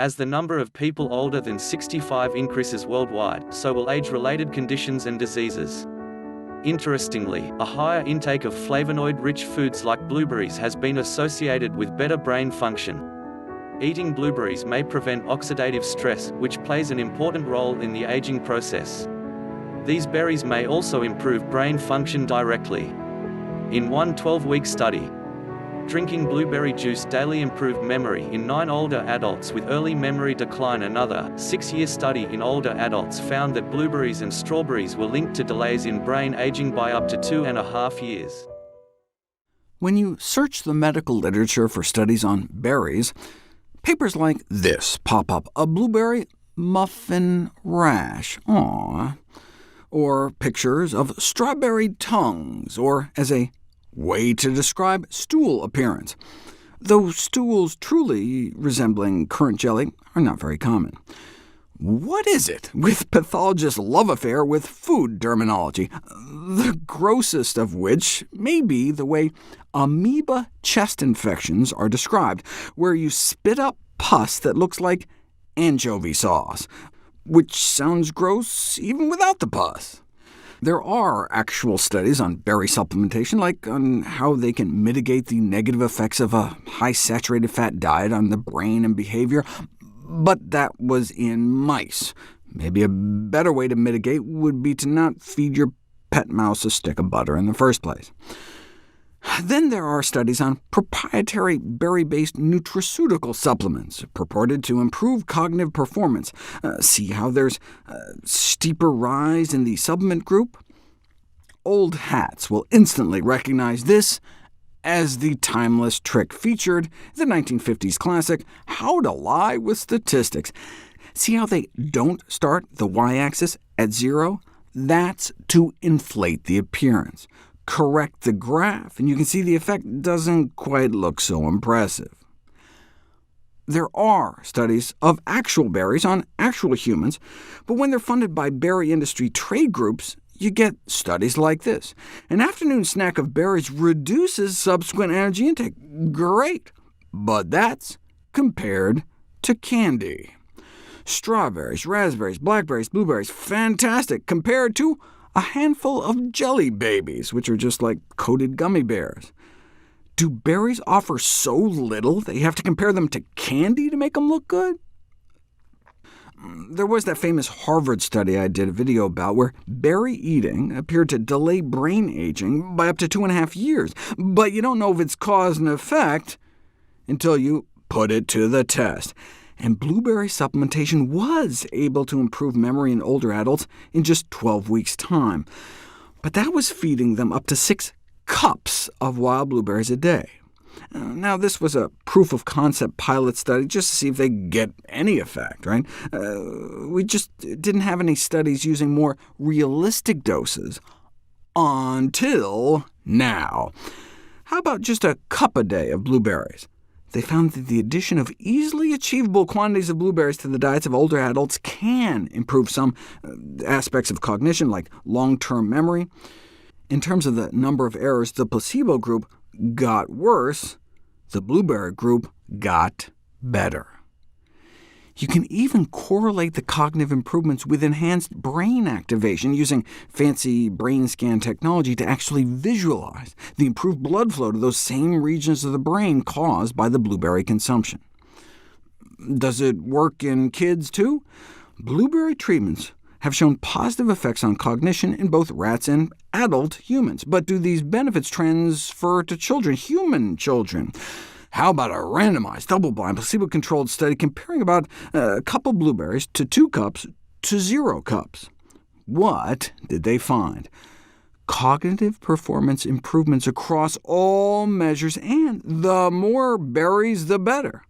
As the number of people older than 65 increases worldwide, so will age-related conditions and diseases. Interestingly, a higher intake of flavonoid-rich foods like blueberries has been associated with better brain function. Eating blueberries may prevent oxidative stress, which plays an important role in the aging process. These berries may also improve brain function directly. In one 12-week study, drinking blueberry juice daily improved memory in 9 older adults with early memory decline. Another 6-year study in older adults found that blueberries and strawberries were linked to delays in brain aging by up to 2.5 years. When you search the medical literature for studies on berries, papers like this pop up: a blueberry muffin rash, aww, or pictures of strawberry tongues, or as a way to describe stool appearance, though stools truly resembling currant jelly are not very common. What is it with pathologists' love affair with food terminology, the grossest of which may be the way amoeba chest infections are described, where you spit up pus that looks like anchovy sauce, which sounds gross even without the pus. There are actual studies on berry supplementation, like on how they can mitigate the negative effects of a high saturated fat diet on the brain and behavior, but that was in mice. Maybe a better way to mitigate would be to not feed your pet mouse a stick of butter in the first place. Then there are studies on proprietary berry-based nutraceutical supplements, purported to improve cognitive performance. See how there's a steeper rise in the supplement group? Old hats will instantly recognize this as the timeless trick featured in the 1950s classic, How to Lie with Statistics. See how they don't start the y-axis at 0? That's to inflate the appearance. Correct the graph, and you can see the effect doesn't quite look so impressive. There are studies of actual berries on actual humans, but when they're funded by berry industry trade groups, you get studies like this. An afternoon snack of berries reduces subsequent energy intake. Great, but that's compared to candy. Strawberries, raspberries, blackberries, blueberries, fantastic, compared to a handful of jelly babies, which are just like coated gummy bears. Do berries offer so little that you have to compare them to candy to make them look good? There was that famous Harvard study I did a video about, where berry eating appeared to delay brain aging by up to 2.5 years, but you don't know if it's cause and effect until you put it to the test. And blueberry supplementation was able to improve memory in older adults in just 12 weeks' time. But that was feeding them up to 6 cups of wild blueberries a day. Now, this was a proof-of-concept pilot study just to see if they get any effect, right? We just didn't have any studies using more realistic doses until now. How about just a cup a day of blueberries? They found that the addition of easily achievable quantities of blueberries to the diets of older adults can improve some aspects of cognition, like long-term memory. In terms of the number of errors, the placebo group got worse, the blueberry group got better. You can even correlate the cognitive improvements with enhanced brain activation, using fancy brain scan technology to actually visualize the improved blood flow to those same regions of the brain caused by the blueberry consumption. Does it work in kids too? Blueberry treatments have shown positive effects on cognition in both rats and adult humans. But do these benefits transfer to children, human children? How about a randomized, double-blind, placebo-controlled study comparing about a cup of blueberries to 2 cups to 0 cups? What did they find? Cognitive performance improvements across all measures, and the more berries, the better.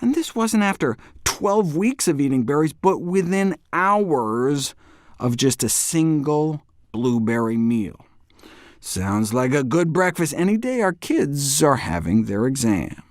And this wasn't after 12 weeks of eating berries, but within hours of just a single blueberry meal. Sounds like a good breakfast any day our kids are having their exam.